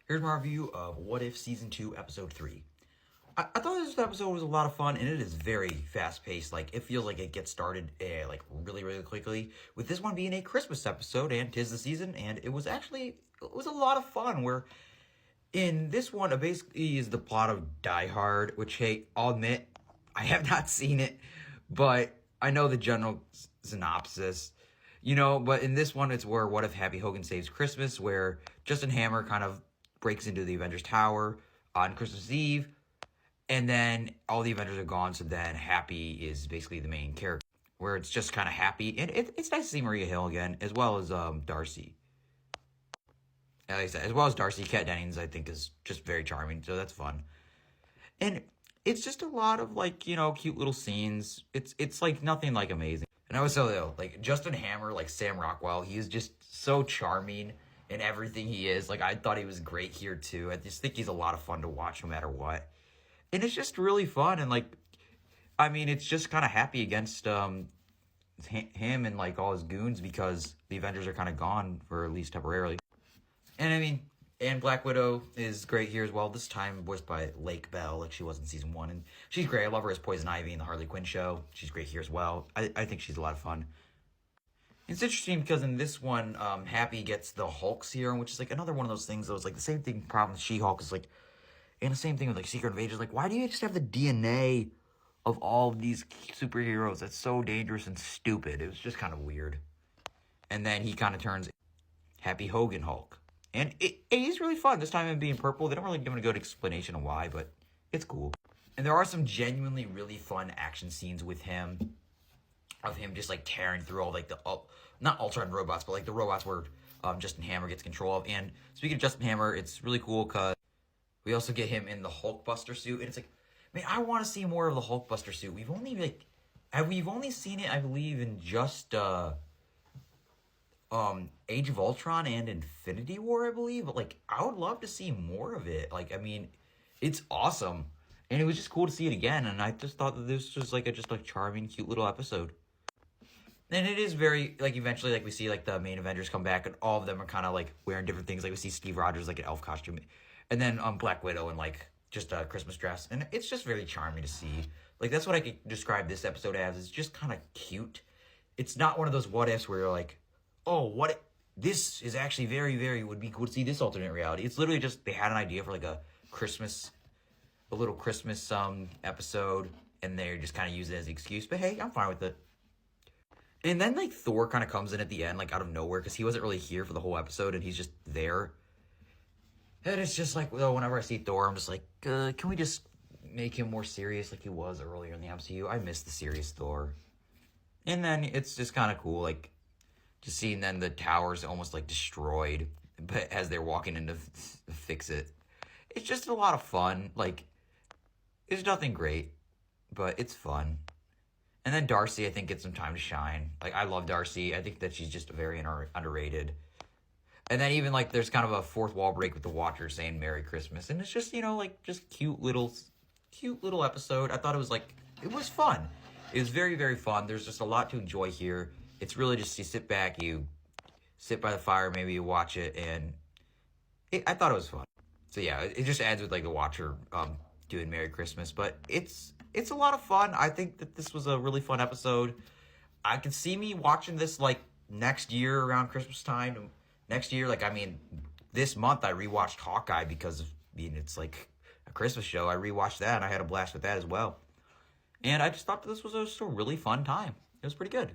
Here's my review of What If Season 2, Episode 3. I thought this episode was a lot of fun, and it is very fast-paced. Like, it feels like it gets started, really, really quickly. With this one being a Christmas episode, and 'tis the season, and it was a lot of fun, where in this one, it basically is the plot of Die Hard, which, hey, I'll admit, I have not seen it, but I know the general synopsis. But in this one, it's where What If Happy Hogan Saves Christmas, where Justin Hammer kind of breaks into the Avengers Tower on Christmas Eve, and then all the Avengers are gone, so then Happy is basically the main character, where it's just kind of happy, and it's nice to see Maria Hill again, as well as Darcy. Like I said, as well as Darcy, Kat Dennings, I think, is just very charming, so that's fun. And it's just a lot of, cute little scenes. It's like, nothing, amazing. And I was so, though, Justin Hammer, Sam Rockwell, he is just so charming in everything he is. I thought he was great here, too. I just think he's a lot of fun to watch no matter what. And it's just really fun, and, it's just kind of happy against, him and, all his goons, because the Avengers are kind of gone, for at least temporarily. And, and Black Widow is great here as well, this time voiced by Lake Bell, like she was in Season 1, and she's great. I love her as Poison Ivy in the Harley Quinn show. She's great here as well. I think she's a lot of fun. It's interesting because in this one, Happy gets the Hulk serum, which is another one of those things that was the same thing. Problem with She-Hulk is and the same thing with Secret Invasion. Why do you just have the DNA of all of these superheroes? That's so dangerous and stupid. It was just kind of weird. And then he kind of turns Happy Hogan Hulk, and he's really fun. This time him being purple. They don't really give him a good explanation of why, but it's cool. And there are some genuinely really fun action scenes with him. Of him just tearing through all not Ultron robots, but the robots where Justin Hammer gets control of. And speaking of Justin Hammer, it's really cool because we also get him in the Hulkbuster suit, and it's man, I want to see more of the Hulkbuster suit. We've only we've only seen it, I believe, in just Age of Ultron and Infinity War, I believe. But I would love to see more of it. It's awesome, and it was just cool to see it again. And I just thought that this was just a charming, cute little episode. And it is very, eventually, we see, the main Avengers come back, and all of them are kind of, wearing different things. We see Steve Rogers, an elf costume. And then, Black Widow in, just a Christmas dress. And it's just very charming to see. That's what I could describe this episode as. It's just kind of cute. It's not one of those what-ifs where you're oh, what if this is actually very, very, would be cool to see this alternate reality. It's literally just, they had an idea for, a little Christmas, episode. And they just kind of use it as an excuse. But, hey, I'm fine with it. And then, Thor kind of comes in at the end, out of nowhere, because he wasn't really here for the whole episode, and he's just there. And it's just whenever I see Thor, I'm just can we just make him more serious like he was earlier in the MCU? I miss the serious Thor. And then it's just kind of cool, just seeing then the towers almost, destroyed, but as they're walking in to fix it. It's just a lot of fun. It's nothing great, but it's fun. And then Darcy, I think, gets some time to shine. I love Darcy. I think that she's just very underrated. And then even, there's kind of a fourth wall break with the Watchers saying Merry Christmas. And it's just, just cute little episode. I thought it was, it was fun. It was very, very fun. There's just a lot to enjoy here. It's really just, you sit back, you sit by the fire, maybe you watch it, and I thought it was fun. So, yeah, it just ends with, the Watcher doing Merry Christmas. But it's a lot of fun. I think that this was a really fun episode. I can see me watching this, next year around Christmas time. Next year, this month I rewatched Hawkeye because it's a Christmas show. I rewatched that, and I had a blast with that as well. And I just thought that this was a really fun time. It was pretty good.